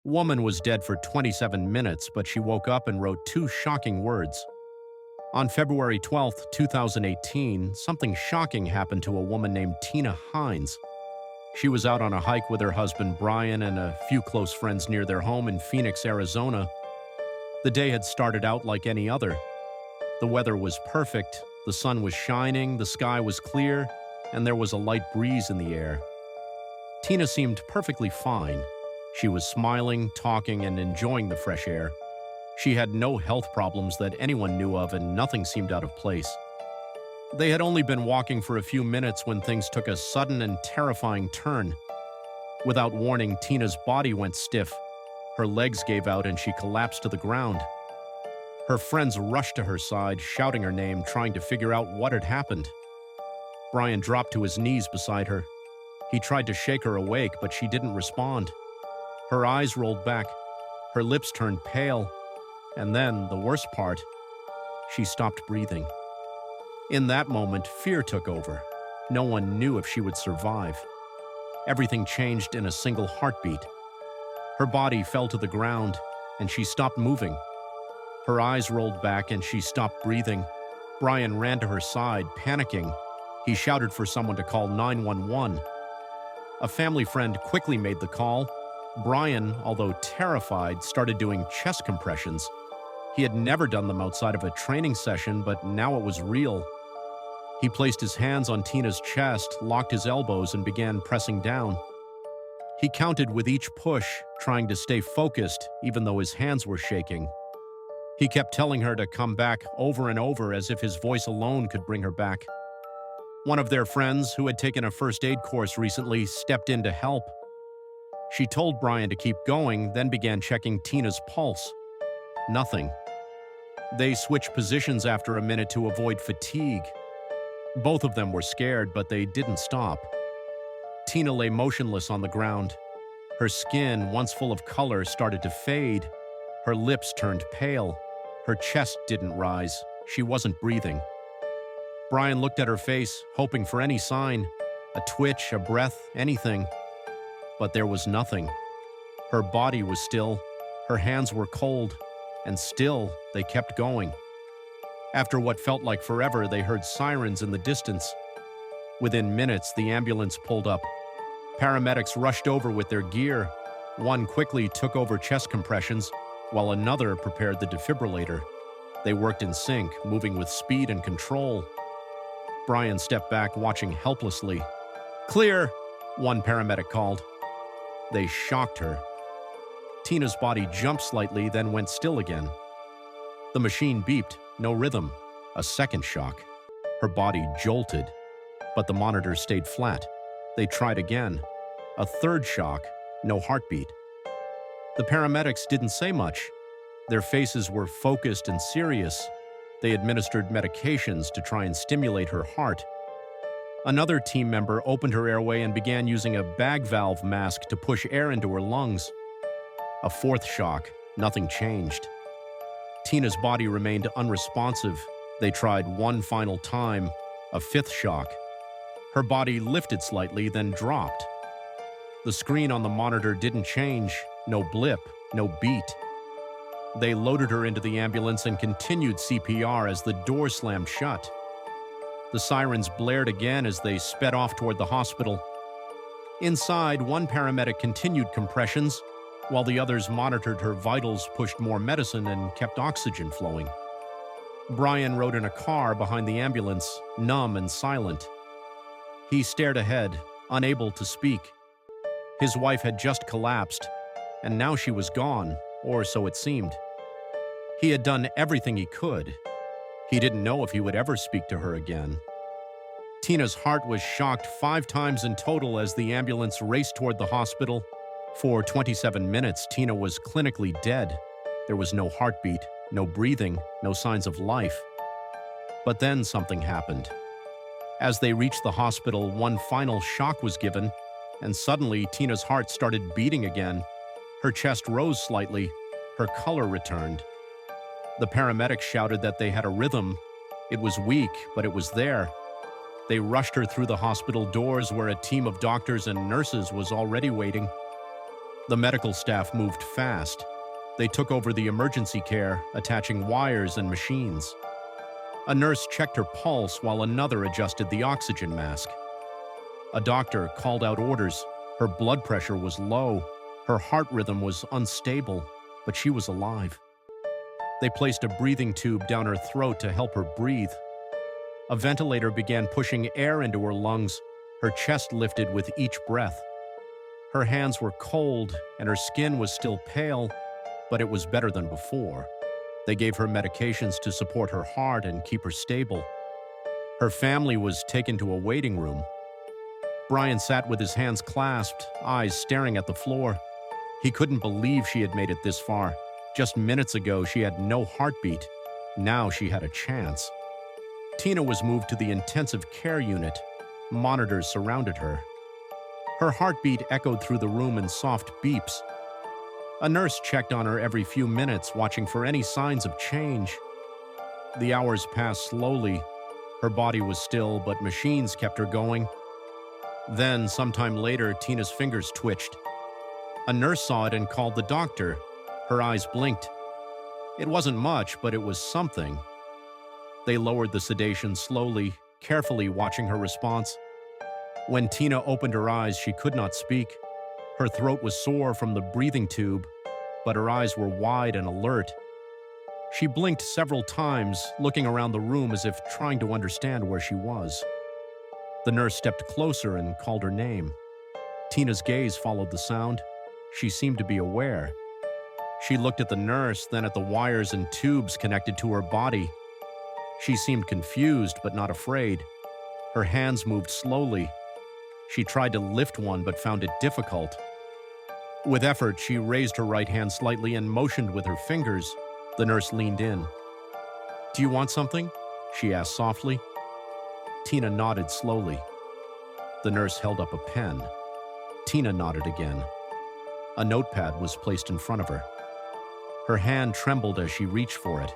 Woman was dead for 27 minutes, but she woke up and wrote two shocking words. On February 12, 2018, something shocking happened to a woman named Tina Hines. She was out on a hike with her husband Brian and a few close friends near their home in Phoenix, Arizona. The day had started out like any other. The weather was perfect, the sun was shining, the sky was clear, and there was a light breeze in the air. Tina seemed perfectly fine. She was smiling, talking, and enjoying the fresh air. She had no health problems that anyone knew of, and nothing seemed out of place. They had only been walking for a few minutes when things took a sudden and terrifying turn. Without warning, Tina's body went stiff. Her legs gave out and she collapsed to the ground. Her friends rushed to her side, shouting her name, trying to figure out what had happened. Brian dropped to his knees beside her. He tried to shake her awake, but she didn't respond. Her eyes rolled back. Her lips turned pale. And then, the worst part, she stopped breathing. In that moment, fear took over. No one knew if she would survive. Everything changed in a single heartbeat. Her body fell to the ground, and she stopped moving. Her eyes rolled back, and she stopped breathing. Brian ran to her side, panicking. He shouted for someone to call 911. A family friend quickly made the call. Brian, although terrified, started doing chest compressions. He had never done them outside of a training session, but now it was real. He placed his hands on Tina's chest, locked his elbows, and began pressing down. He counted with each push, trying to stay focused, even though his hands were shaking. He kept telling her to come back over and over as if his voice alone could bring her back. One of their friends, who had taken a first aid course recently, stepped in to help. She told Brian to keep going, then began checking Tina's pulse. Nothing. They switched positions after a minute to avoid fatigue. Both of them were scared, but they didn't stop. Tina lay motionless on the ground. Her skin, once full of color, started to fade. Her lips turned pale. Her chest didn't rise. She wasn't breathing. Brian looked at her face, hoping for any sign, a twitch, a breath, anything. But there was nothing. Her body was still. Her hands were cold. And still, they kept going. After what felt like forever, they heard sirens in the distance. Within minutes, the ambulance pulled up. Paramedics rushed over with their gear. One quickly took over chest compressions, while another prepared the defibrillator. They worked in sync, moving with speed and control. Brian stepped back, watching helplessly. "Clear," one paramedic called. They shocked her. Tina's body jumped slightly, then went still again. The machine beeped, no rhythm. A second shock. Her body jolted, but the monitor stayed flat. They tried again. A third shock, no heartbeat. The paramedics didn't say much. Their faces were focused and serious. They administered medications to try and stimulate her heart. Another team member opened her airway and began using a bag valve mask to push air into her lungs. A fourth shock, nothing changed. Tina's body remained unresponsive. They tried one final time, a fifth shock. Her body lifted slightly, then dropped. The screen on the monitor didn't change, no blip, no beat. They loaded her into the ambulance and continued CPR as the door slammed shut. The sirens blared again as they sped off toward the hospital. Inside, one paramedic continued compressions, while the others monitored her vitals, pushed more medicine, and kept oxygen flowing. Brian rode in a car behind the ambulance, numb and silent. He stared ahead, unable to speak. His wife had just collapsed, and now she was gone, or so it seemed. He had done everything he could. He didn't know if he would ever speak to her again. Tina's heart was shocked 5 times in total as the ambulance raced toward the hospital. For 27 minutes, Tina was clinically dead. There was no heartbeat, no breathing, no signs of life. But then something happened. As they reached the hospital, one final shock was given, and suddenly Tina's heart started beating again. Her chest rose slightly. Her color returned. The paramedics shouted that they had a rhythm. It was weak, but it was there. They rushed her through the hospital doors where a team of doctors and nurses was already waiting. The medical staff moved fast. They took over the emergency care, attaching wires and machines. A nurse checked her pulse while another adjusted the oxygen mask. A doctor called out orders. Her blood pressure was low. Her heart rhythm was unstable, but she was alive. They placed a breathing tube down her throat to help her breathe. A ventilator began pushing air into her lungs. Her chest lifted with each breath. Her hands were cold and her skin was still pale, but it was better than before. They gave her medications to support her heart and keep her stable. Her family was taken to a waiting room. Brian sat with his hands clasped, eyes staring at the floor. He couldn't believe she had made it this far. Just minutes ago, she had no heartbeat. Now she had a chance. Tina was moved to the intensive care unit. Monitors surrounded her. Her heartbeat echoed through the room in soft beeps. A nurse checked on her every few minutes, watching for any signs of change. The hours passed slowly. Her body was still, but machines kept her going. Then, sometime later, Tina's fingers twitched. A nurse saw it and called the doctor. Her eyes blinked. It wasn't much, but it was something. They lowered the sedation slowly, carefully watching her response. When Tina opened her eyes, she could not speak. Her throat was sore from the breathing tube, but her eyes were wide and alert. She blinked several times, looking around the room as if trying to understand where she was. The nurse stepped closer and called her name. Tina's gaze followed the sound. She seemed to be aware. She looked at the nurse, then at the wires and tubes connected to her body. She seemed confused, but not afraid. Her hands moved slowly. She tried to lift one, but found it difficult. With effort, she raised her right hand slightly and motioned with her fingers. The nurse leaned in. "Do you want something?" she asked softly. Tina nodded slowly. The nurse held up a pen. Tina nodded again. A notepad was placed in front of her. Her hand trembled as she reached for it.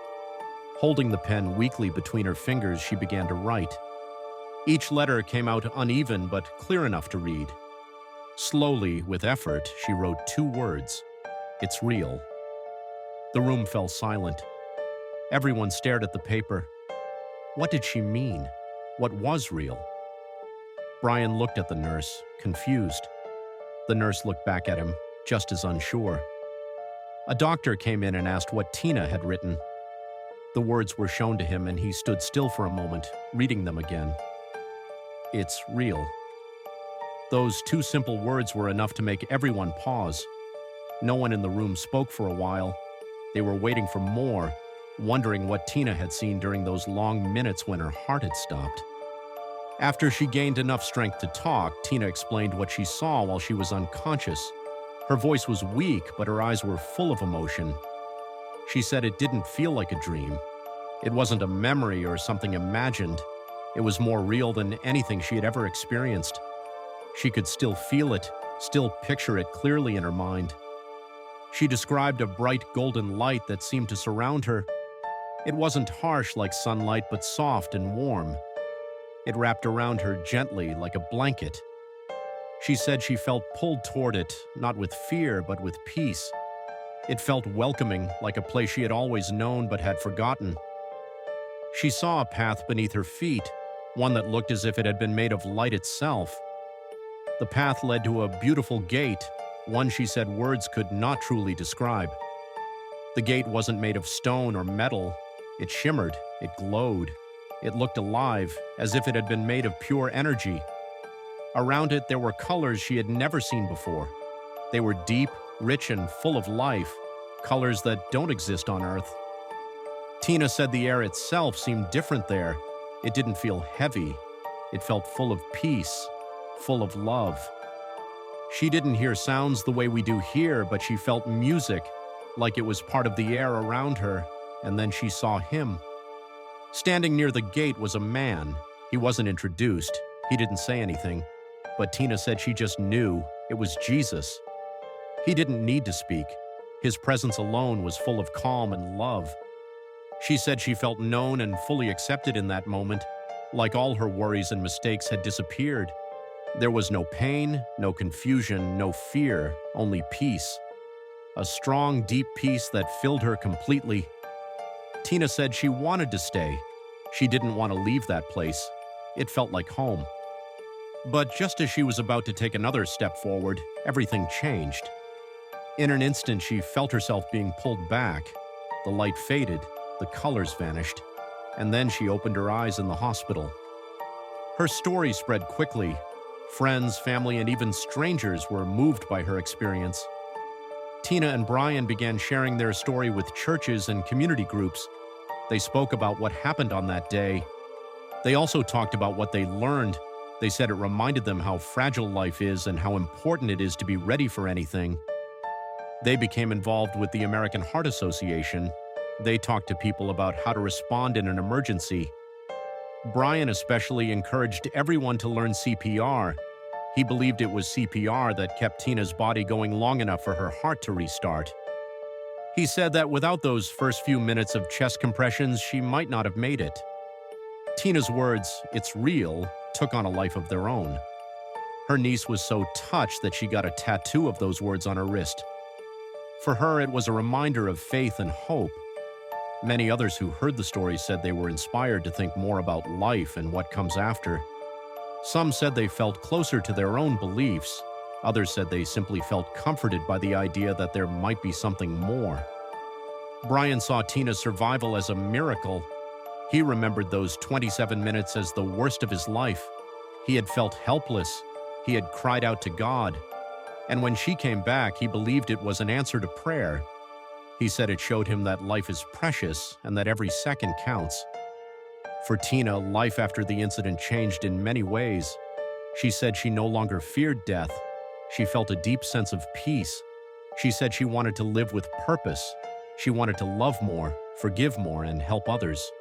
Holding the pen weakly between her fingers, she began to write. Each letter came out uneven but clear enough to read. Slowly, with effort, she wrote 2 words. "It's real." The room fell silent. Everyone stared at the paper. What did she mean? What was real? Brian looked at the nurse, confused. The nurse looked back at him, just as unsure. A doctor came in and asked what Tina had written. The words were shown to him and he stood still for a moment, reading them again. "It's real." Those 2 simple words were enough to make everyone pause. No one in the room spoke for a while. They were waiting for more, wondering what Tina had seen during those long minutes when her heart had stopped. After she gained enough strength to talk, Tina explained what she saw while she was unconscious. Her voice was weak, but her eyes were full of emotion. She said it didn't feel like a dream. It wasn't a memory or something imagined. It was more real than anything she had ever experienced. She could still feel it, still picture it clearly in her mind. She described a bright golden light that seemed to surround her. It wasn't harsh like sunlight, but soft and warm. It wrapped around her gently like a blanket. She said she felt pulled toward it, not with fear, but with peace. It felt welcoming, like a place she had always known but had forgotten. She saw a path beneath her feet, one that looked as if it had been made of light itself. The path led to a beautiful gate, one she said words could not truly describe. The gate wasn't made of stone or metal. It shimmered, it glowed. It looked alive, as if it had been made of pure energy. Around it, there were colors she had never seen before. They were deep, rich, and full of life, colors that don't exist on Earth. Tina said the air itself seemed different there. It didn't feel heavy. It felt full of peace, full of love. She didn't hear sounds the way we do here, but she felt music, like it was part of the air around her, and then she saw him. Standing near the gate was a man. He wasn't introduced. He didn't say anything. But Tina said she just knew it was Jesus. He didn't need to speak. His presence alone was full of calm and love. She said she felt known and fully accepted in that moment, like all her worries and mistakes had disappeared. There was no pain, no confusion, no fear, only peace. A strong, deep peace that filled her completely. Tina said she wanted to stay. She didn't want to leave that place. It felt like home. But just as she was about to take another step forward, everything changed. In an instant, she felt herself being pulled back. The light faded, the colors vanished, and then she opened her eyes in the hospital. Her story spread quickly. Friends, family, and even strangers were moved by her experience. Tina and Brian began sharing their story with churches and community groups. They spoke about what happened on that day. They also talked about what they learned. They said it reminded them how fragile life is and how important it is to be ready for anything. They became involved with the American Heart Association. They talked to people about how to respond in an emergency. Brian especially encouraged everyone to learn CPR. He believed it was CPR that kept Tina's body going long enough for her heart to restart. He said that without those first few minutes of chest compressions, she might not have made it. Tina's words, "It's real," took on a life of their own. Her niece was so touched that she got a tattoo of those words on her wrist. For her, it was a reminder of faith and hope. Many others who heard the story said they were inspired to think more about life and what comes after. Some said they felt closer to their own beliefs. Others said they simply felt comforted by the idea that there might be something more. Brian saw Tina's survival as a miracle. He remembered those 27 minutes as the worst of his life. He had felt helpless. He had cried out to God. And when she came back, he believed it was an answer to prayer. He said it showed him that life is precious and that every second counts. For Tina, life after the incident changed in many ways. She said she no longer feared death. She felt a deep sense of peace. She said she wanted to live with purpose. She wanted to love more, forgive more, and help others.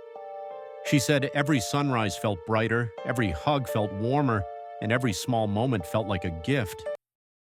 She said every sunrise felt brighter, every hug felt warmer, and every small moment felt like a gift.